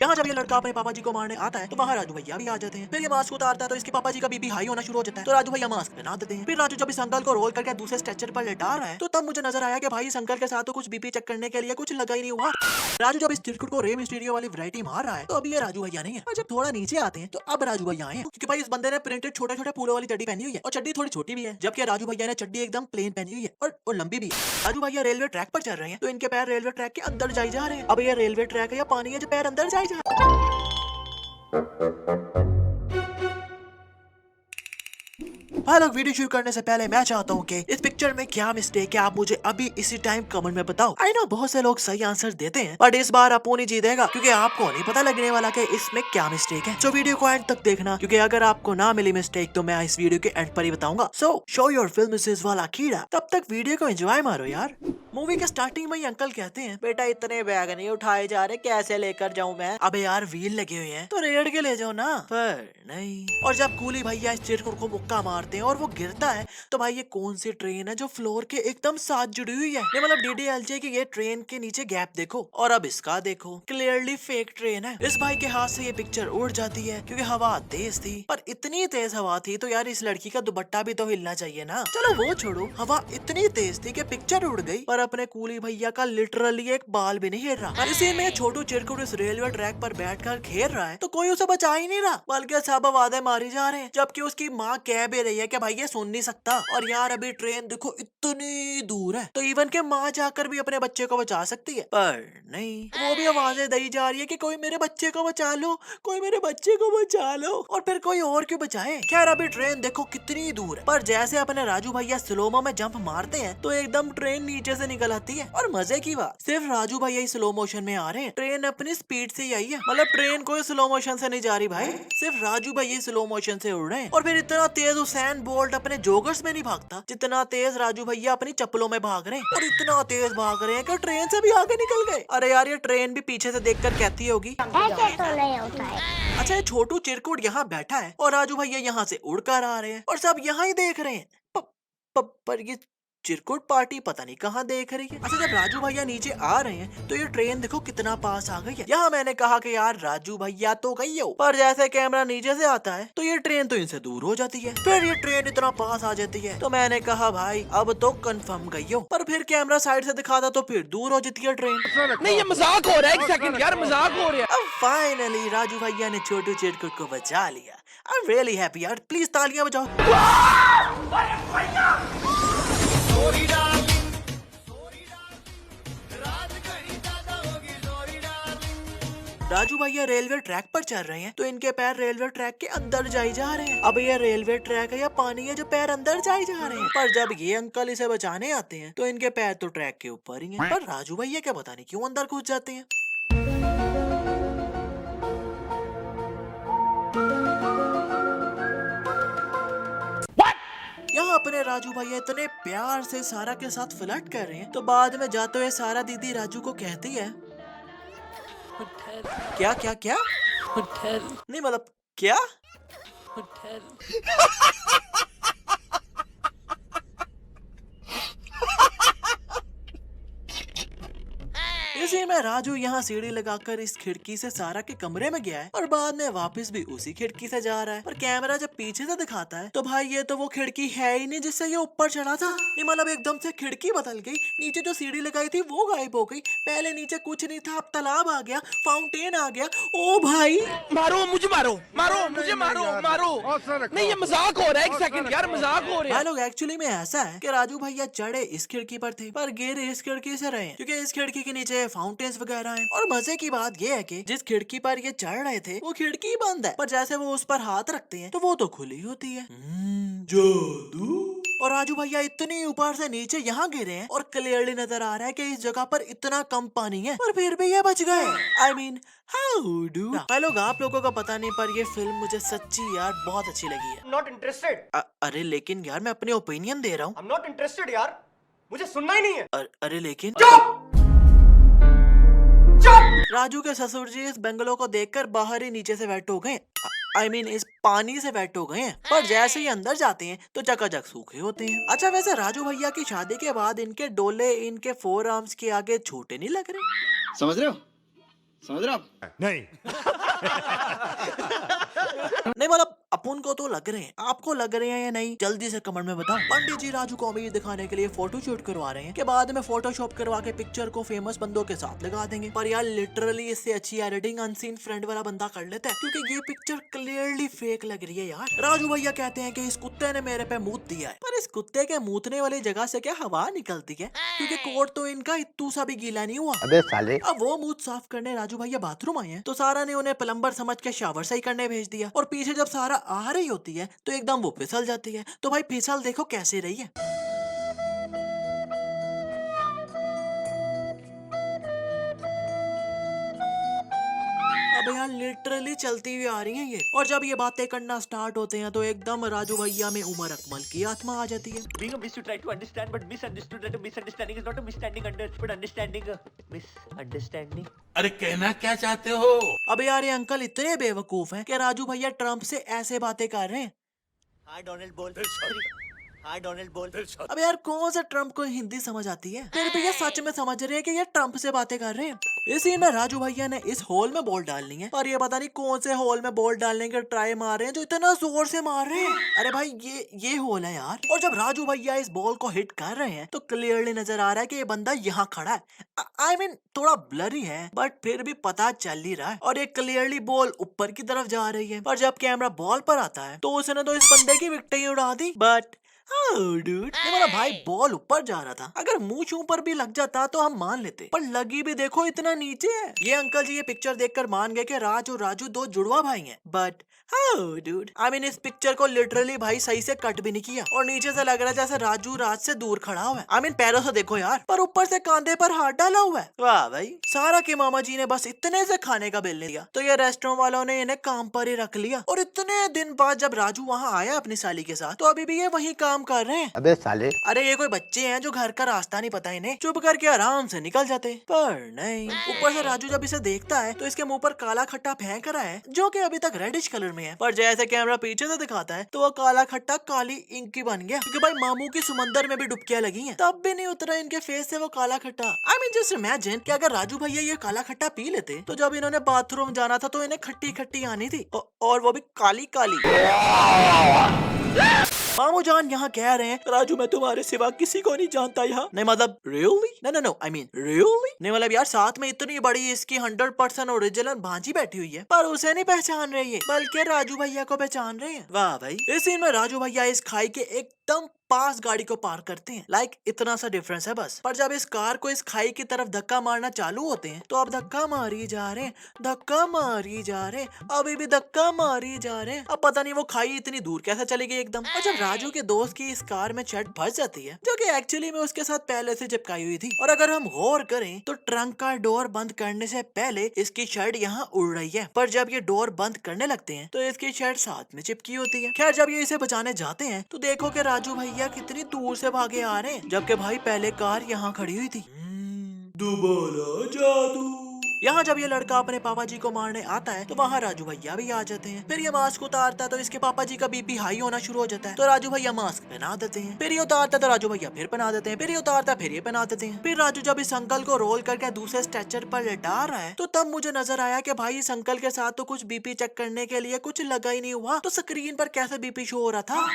यहाँ जब ये लड़का अपने पापा जी को मारने आता है तो वहाँ राजू भैया भी आ जाते हैं। फिर ये मास्क उतारता है तो इसके पापा जी का बीपी हाई होना शुरू हो जाता है, तो राजू भैया मास्क पहना देते हैं। फिर राजू जब इस अंकल को रोल करके दूसरे स्ट्रेचर पर लेटा रहा है तो तब मुझे नजर आया कि भाई इस अंकल के साथ तो कुछ बीपी चेक करने के लिए कुछ लगा ही नहीं हुआ। राजू जब इस चिरकुट को रे मिस्टीरियो वाली वैरायटी मार रहा है तो अभी ये राजू भैया नहीं है, और जब थोड़ा नीचे आते हैं तो अब राजू भैया आए हैं, क्योंकि भाई इस बंदे ने प्रिंटेड छोटे छोटे फूलों वाली चड्डी पहनी हुई है और चड्डी थोड़ी छोटी भी है, जबकि राजू भैया ने चड्डी एकदम प्लेन पहनी हुई है और लंबी भी है। राजू भैया रेलवे ट्रैक पर चल रहे हैं तो इनके पैर रेलवे ट्रैक के अंदर जाए जा रहे हैं। अब ये रेलवे ट्रैक है या पानी है जो पैर अंदर जाए जा रहे हैं। हाँ लोग, वीडियो शुरू करने से पहले मैं चाहता हूँ कि इस पिक्चर में क्या मिस्टेक है आप मुझे अभी इसी टाइम कमेंट में बताओ। आई नो बहुत से लोग सही आंसर देते हैं बट इस बार अपोन ही जीतेगा, क्योंकि आपको नहीं पता लगने वाला कि इसमें क्या मिस्टेक है। सो वीडियो को एंड तक देखना, क्योंकि अगर आपको ना मिली मिस्टेक तो मैं इस वीडियो के एंड पर ही बताऊंगा। सो शो योर फिल्म वाला कीड़ा, तब तक वीडियो को एंजॉय मारो यार। मूवी के स्टार्टिंग में ही अंकल कहते हैं, बेटा इतने बैग नहीं उठाए जा रहे, कैसे लेकर जाऊं मैं? अबे यार व्हील लगे हुए हैं तो रेड़ के ले जाओ ना। पर नहीं। और जब कूली भैया इस चिरकुट को मुक्का मारते हैं और वो गिरता है तो भाई ये कौन सी ट्रेन है जो फ्लोर के एकदम साथ जुड़ी हुई है? ये मतलब डीडीएलजे की ये ट्रेन के नीचे गैप देखो और अब इसका देखो, क्लियरली फेक ट्रेन है। इस भाई के हाथ से ये पिक्चर उड़ जाती है क्योंकि हवा तेज थी, पर इतनी तेज हवा थी तो यार इस लड़की का दुपट्टा भी तो हिलना चाहिए ना। चलो वो छोड़ो, हवा इतनी तेज थी कि पिक्चर उड़ गई, पर अपने कूली भैया का लिटरली एक बाल भी नहीं हिल रहा। इसी में छोटू चिरकुट इस रेलवे ट्रैक पर बैठकर खेल रहा है तो कोई उसे बचा ही नहीं रहा, बल्कि सब आवाजें मारी जा रहे हैं, जबकि उसकी माँ कह भी रही है कि भाई ये सुन नहीं सकता। और यार अभी ट्रेन देखो इतनी दूर है तो इवन के माँ जाकर भी अपने बच्चे को बचा सकती है, पर नहीं, वो भी आवाजें दी जा रही है कि कोई मेरे बच्चे को बचा लो, कोई मेरे बच्चे को बचा लो। और फिर कोई और क्यों बचाए? खैर अभी ट्रेन देखो कितनी दूर है, पर जैसे अपने राजू भैया स्लोमो में जंप मारते हैं तो एकदम ट्रेन नीचे से निकल आती है। और मजे की बात, सिर्फ राजू भैया ही स्लो मोशन में आ रहे हैं, ट्रेन अपनी स्पीड से ही आई है। मतलब ट्रेन कोई स्लो मोशन से नहीं जा रही भाई, सिर्फ राजू भैया स्लो मोशन से उड़ रहे हैं। और फिर इतना तेज हुसैन बोल्ट अपने जोगर्स में नहीं भागता जितना तेज राजू भैया अपनी चप्पलों में भाग रहे हैं, और इतना तेज भाग रहे हैं कि ट्रेन से भी आगे निकल गए। अरे यार ये ट्रेन भी पीछे से देखकर कहती होगी ऐसे तो नहीं होता है। अच्छा ये छोटू चिरकुट यहाँ बैठा है और राजू भैया यहाँ से उड़कर आ रहे हैं और सब यहाँ ही देख रहे हैं। पर ये चिरकुट पार्टी पता नहीं कहाँ देख रही है। अच्छा जब राजू भैया नीचे आ रहे हैं तो ये ट्रेन देखो कितना पास आ गई है। यहाँ मैंने कहा कि यार राजू भैया तो गई हो, पर जैसे कैमरा नीचे से आता है तो ये ट्रेन तो इनसे दूर हो जाती है। फिर ये ट्रेन इतना पास आ जाती है तो मैंने कहा भाई अब तो कंफर्म गई हो, पर फिर कैमरा साइड से दिखाता तो फिर दूर हो जाती है ट्रेन। नहीं ये मजाक हो रहा है, एक सेकंड यार मजाक हो रहा है। अब फाइनली राजू भैया ने छोटू चिरकुट को बचा लिया। आई एम रियली हैप्पी यार, प्लीज तालियां बजाओ। राजू भैया रेलवे ट्रैक पर चल रहे हैं तो इनके पैर रेलवे ट्रैक के अंदर जाए जा रहे हैं। अब ये रेलवे ट्रैक है या पानी है जो पैर अंदर जाए जा रहे हैं? पर जब ये अंकल इसे बचाने आते हैं तो इनके पैर तो ट्रैक के ऊपर ही हैं। पर राजू भैया क्या पता नहीं क्यों अंदर घुस जाते हैं। यहाँ अपने राजू भैया इतने प्यार से सारा के साथ फ्लर्ट कर रहे हैं तो बाद में जाते हुए सारा दीदी राजू को कहती है क्या क्या क्या? नहीं मतलब क्या? इसी में राजू यहाँ सीढ़ी लगाकर इस खिड़की से सारा के कमरे में गया है और बाद में वापस भी उसी खिड़की से जा रहा है। पर कैमरा जब पीछे से दिखाता है तो भाई ये तो वो खिड़की है ही नहीं जिससे ये ऊपर चढ़ा था। नहीं मतलब एकदम से खिड़की बदल गई, नीचे जो सीढ़ी लगाई थी वो गायब हो गई, पहले नीचे कुछ नहीं था अब तालाब आ गया, फाउंटेन आ गया। ओ भाई मारो मुझे, मारो मारो मुझे, मारो मारो। नहीं ये मजाक हो रहा है, एक सेकंड यार मजाक हो रहा है। लोग एक्चुअली में ऐसा है कि राजू भैया चढ़े इस खिड़की पर थे पर गिर इस खिड़की से रहे, क्योंकि इस खिड़की के नीचे फाउंटेन्स वगैरह हैं। और मजे की बात ये है कि जिस खिड़की पर ये चढ़ रहे थे वो खिड़की बंद है, पर जैसे वो उस पर हाथ रखते हैं तो वो तो खुली होती है। जादू। और राजू भैया इतनी ऊपर से नीचे यहाँ गिरे हैं और क्लियरली नजर आ रहा है कि इस जगह पर इतना कम पानी है, पर फिर भी ये बच गए। I mean how do. लोग आप लोगों का पता नहीं पर ये फिल्म मुझे सच्ची यार बहुत अच्छी लगी है। Not interested. अरे लेकिन यार मैं अपने ओपिनियन दे रहा हूँ। आई एम नॉट इंटरेस्टेड यार, मुझे सुनना ही नहीं है। अरे लेकिन चुप चुप। राजू के ससुर जी इस बंगलो को देखकर बाहर ही नीचे से वेट हो गए। आई मीन इस पानी से वेट हो गए हैं, पर जैसे ही अंदर जाते हैं तो चकाचक सूखे होते हैं। अच्छा वैसे राजू भैया की शादी के बाद इनके डोले इनके फोर आर्म्स के आगे छोटे नहीं लग रहे? समझ रहे हो? समझ रहे आप? नहीं। नहीं मतलब अपन को तो लग रहे हैं, आपको लग रहे हैं या नहीं, जल्दी से कमेंट में बताओ। पंडित जी राजू को अमीर दिखाने के लिए फोटो शूट करवा रहे हैं कि बाद में फोटोशॉप करवा के पिक्चर को फेमस बंदों के साथ लगा देंगे। पर यार लिटरली इससे अच्छी एडिटिंग अनसीन फ्रेंड वाला बंदा कर लेता है, क्योंकि ये पिक्चर क्लियरली फेक लग रही है यार। राजू भैया कहते हैं कि इस कुत्ते ने मेरे पे मूत दिया है, पर इस कुत्ते के मूतने वाली जगह से क्या हवा निकलती है, क्योंकि कोट तो इनका इत्तू सा भी गीला नहीं हुआ। अबे साले। अब वो मूत साफ करने राजू भैया बाथरूम आए हैं तो सारा ने उन्हें प्लम्बर समझ के शावर सही करने भेज दिया, और पीछे जब सारा आ रही होती है तो एकदम वो फिसल जाती है। तो भाई फिसल देखो कैसे रही है। अब यार लिटरली चलती हुई आ रही है ये, और जब ये बातें करना स्टार्ट होते हैं तो एकदम राजू भैया में उमर अकमल की आत्मा आ जाती है। Being a miss, you try to understand, but misunderstood. That a misunderstanding is not a misunderstanding under, but understanding a misunderstanding. अरे कहना क्या चाहते हो? अब यार ये अंकल इतने बेवकूफ हैं कि राजू भैया ट्रम्प से ऐसे बातें कर रहे हैं। Hi Donald बोल। Hi Donald बोल। अब यार कौन सा ट्रम्प को हिंदी समझ आती है? फिर भी ये सच में समझ रहे हैं कि ये ट्रम्प से बातें कर रहे हैं। इसी में राजू भैया ने इस होल में बॉल डालनी है, पर ये पता नहीं कौन से होल में बॉल डालने के ट्राई मार रहे हैं जो इतना जोर से मार रहे हैं। अरे भाई ये होल है यार। और जब राजू भैया इस बॉल को हिट कर रहे हैं तो क्लियरली नजर आ रहा है कि ये बंदा यहाँ खड़ा है। आई मीन थोड़ा ब्लरी है बट फिर भी पता चल ही रहा है, और ये क्लियरली बॉल ऊपर की तरफ जा रही है। पर जब कैमरा बॉल पर आता है तो उसने तो इस बंदे की विकेट ही उड़ा दी। बट डूड मेरा भाई बॉल ऊपर जा रहा था, अगर मुंह छू पर भी लग जाता तो हम मान लेते, पर लगी भी देखो इतना नीचे है। ये अंकल जी ये पिक्चर देखकर मान गए कि राज और राजू दो जुड़वा भाई हैं। बट डूड आई मीन इस पिक्चर को लिटरली भाई सही से कट भी नहीं किया, और नीचे से लग रहा है जैसे राजू राज से दूर खड़ा हुआ है। आई मीन पैरों से देखो यार, पर ऊपर से कांधे पर हाथ डाला हुआ है। वाह भाई, सारा के मामा जी ने बस इतने से खाने का बिल दिया तो ये रेस्टोरेंट वालों ने इन्हें काम पर ही रख लिया। और इतने दिन बाद जब राजू वहाँ आया अपनी साली के साथ तो अभी भी ये वही काम कर रहे हैं। अबे साले। अरे ये कोई बच्चे हैं जो घर का रास्ता नहीं पता इन्हें, चुप करके आराम से निकल जाते, पर नहीं। ऊपर से राजू जब इसे देखता है तो इसके मुंह पर काला खट्टा फेंक रहा है जो कि अभी तक रेडिश कलर में है, पर जैसे कैमरा पीछे से दिखाता है तो वो काला खट्टा काली इंक की बन गया, क्योंकि भाई मामू की समंदर में भी डुबकियां लगी हैं तब भी नहीं उतरा इनके फेस से वो काला खट्टा। आई मीन जस्ट इमेजिन कि अगर राजू भैया ये काला खट्टा पी लेते तो जब इन्होंने बाथरूम जाना था तो इन्हें खट्टी खट्टी आनी थी, और वो भी काली काली। मामू जान यहाँ कह रहे हैं राजू मैं तुम्हारे सिवा किसी को नहीं जानता यहाँ। नहीं मतलब really? No I mean really नहीं, मतलब यार साथ में इतनी बड़ी इसकी 100% ओरिजिनल भांजी बैठी हुई है पर उसे नहीं पहचान रही है, बल्कि राजू भैया को पहचान रहे हैं। वाह भाई। इस सीन में राजू भैया इस खाई के एकदम पास गाड़ी को पार करते हैं, लाइक इतना सा डिफरेंस है बस। पर जब इस कार को इस खाई की तरफ धक्का मारना चालू होते हैं तो अब धक्का मारी जा रहे हैं, धक्का मारी जा रहे हैं, अभी भी धक्का मारी जा रहे हैं। अब पता नहीं वो खाई इतनी दूर कैसे चली गई एकदम। और जब राजू के दोस्त की इस कार में शर्ट फंस जाती है जो कि एक्चुअली में उसके साथ पहले से चिपकाई हुई थी, और अगर हम गौर करें तो ट्रंक का डोर बंद करने से पहले इसकी शर्ट यहाँ उड़ रही है, पर जब ये डोर बंद करने लगते हैं तो इसकी शर्ट साथ में चिपकी होती है। खैर जब ये इसे बचाने जाते हैं तो देखो कि राजू भैया कितनी दूर से भागे आ रहे हैं, जबकि भाई पहले कार यहाँ खड़ी हुई थी। दोबारा जादू। यहाँ जब ये लड़का अपने पापा जी को मारने आता है तो वहाँ राजू भैया भी आ जाते हैं। फिर ये मास्क उतारता है तो इसके पापा जी का बीपी हाई होना शुरू हो जाता है, तो राजू भैया मास्क पहना देते हैं। फिर ये उतारता है तो राजू भैया फिर पहना देते हैं, फिर ये उतारता है फिर ये पहना देते हैं। फिर राजू जब इस अंकल को रोल करके दूसरे स्ट्रेचर पर लेटा रहा है तो तब मुझे नजर आया कि भाई इस अंकल के साथ तो कुछ बीपी चेक करने के लिए कुछ लगा ही नहीं हुआ, तो स्क्रीन पर कैसे बीपी शो हो रहा था।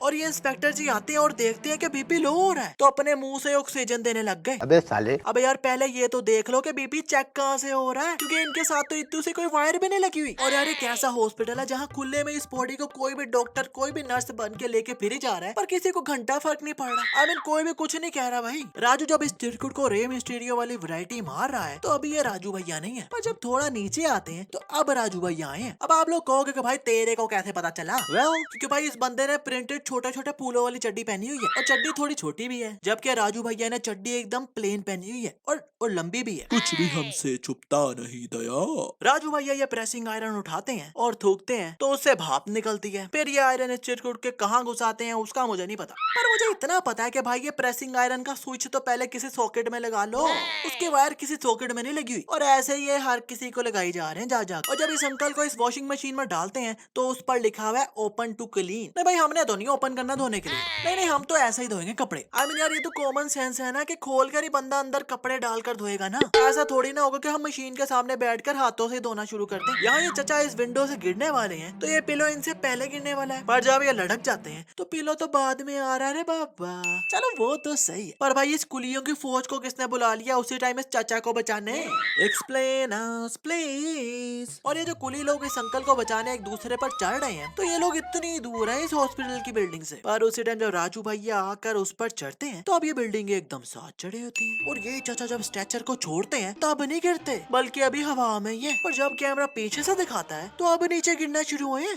और ये इंस्पेक्टर जी आते हैं और देखते हैं कि बीपी लो हो रहा है तो अपने मुंह से ऑक्सीजन देने लग गए। अबे साले। अबे यार पहले ये तो देख लो कि बीपी चेक कहाँ से हो रहा है, क्योंकि इनके साथ तो इतू से कोई वायर भी नहीं लगी हुई। और यार ये कैसा हॉस्पिटल है जहाँ खुले में इस बॉडी को कोई भी डॉक्टर कोई भी नर्स बन के लेके फिर जा रहा है, पर किसी को घंटा फर्क नहीं पड़ रहा। आई मीन कोई भी कुछ नहीं कह रहा भाई। राजू जब इस चिरकुट को रे मिस्टीरियो वाली वैरायटी मार रहा है तो अभी ये राजू भैया नहीं है, पर जब थोड़ा नीचे आते हैं तो अब राजू भैया आए हैं। अब आप लोग कहोगे कि भाई तेरे को कैसे पता चला? क्योंकि भाई इस बंदे ने प्रिंटेड छोटे छोटे फूलों वाली चड्डी पहनी हुई है, और चड्डी थोड़ी छोटी भी है, जबकि राजू भैया ने चड्डी एकदम प्लेन पहनी हुई है और लंबी भी है। कुछ भी हमसे छुपता नहीं दया। राजू भैया ये प्रेसिंग आयरन उठाते हैं और थूकते हैं तो उससे भाप निकलती है। फिर ये आयरन इस चिरकुट के कहाँ घुसाते हैं उसका मुझे नहीं पता, पर मुझे इतना पता है कि भाई ये प्रेसिंग आयरन का स्विच तो पहले किसी सॉकेट में लगा लो, उसकी वायर किसी सॉकेट में नहीं लगी हुई, और ऐसे ही ये हर किसी को लगाई जा रहे हैं जा। और जब इस अंकल को इस वॉशिंग मशीन में डालते हैं तो उस पर लिखा हुआ है ओपन टू क्लीन। नहीं भाई हमने तो नहीं ओपन करना धोने के लिए। नहीं नहीं, हम तो ऐसा ही धोएंगे कपड़े। आई मीन यार, ये तो कॉमन सेंस है ना कि खोल कर ही बंदा अंदर कपड़े डालकर धोएगा ना। ऐसा थोड़ी ना होगा कि हम मशीन के सामने बैठकर हाथों से धोना शुरू कर दें। यहाँ ये चचा इस विंडो से गिरने वाले हैं तो ये पिलो इनसे पहले गिरने वाला है, पर जब ये लटक जाते हैं तो पिलो तो बाद में आ रहा है। बाबा चलो वो तो सही है, पर भाई इस कुलियों की फौज को किसने बुला लिया उसी टाइम इस चाचा को बचाने? Explain us please. और ये जो कुली लोग इस अंकल को बचाने एक दूसरे पर चढ़ रहे हैं तो ये लोग इतनी दूर है इस हॉस्पिटल की बिल्डिंग से, पर उसी टाइम जब राजू भैया आकर उस पर चढ़ते हैं तो अब ये बिल्डिंग एकदम साथ चढ़े होती है। और ये चाचा जब स्ट्रेचर को छोड़ते हैं तो अब नहीं गिरते, बल्कि अभी हवा में ही है। और जब कैमरा पीछे से दिखाता है तो अब नीचे गिरना शुरू हुए हैं।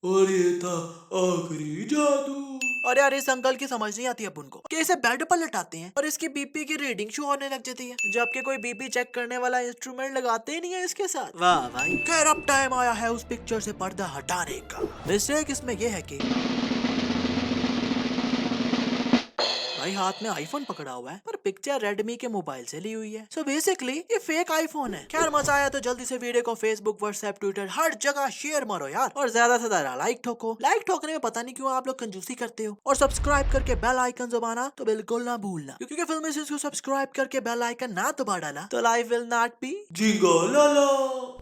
और ये था आखिरी जादू। और यार इस अंकल की समझ नहीं आती अब उनको कि इसे बेड पर लटाते हैं और इसकी बीपी की रीडिंग शो होने लग जाती है, जबकि कोई बीपी चेक करने वाला इंस्ट्रूमेंट लगाते ही नहीं है इसके साथ। वाह भाई। खैर अब टाइम आया है उस पिक्चर से पर्दा हटाने का। मिस्टेक इसमें यह है कि भाई हाथ में आईफोन पकड़ा हुआ है पर पिक्चर रेडमी के मोबाइल से ली हुई है। सो बेसिकली ये फेक आईफोन है। खैर मजा आया तो जल्दी से वीडियो को फेसबुक, व्हाट्सएप, ट्विटर हर जगह शेयर मारो यार, और ज्यादा से ज्यादा लाइक ठोको। लाइक ठोकने में पता नहीं क्यों आप लोग कंजूसी करते हो। और सब्सक्राइब करके बेल आइकन दबाना तो बिल्कुल ना भूलना, क्योंकि फिल्मी सीरीज को सब्सक्राइब करके बेल आइकन ना दबा डाला तो लाइफ विल नॉट बी जिंगा लाला।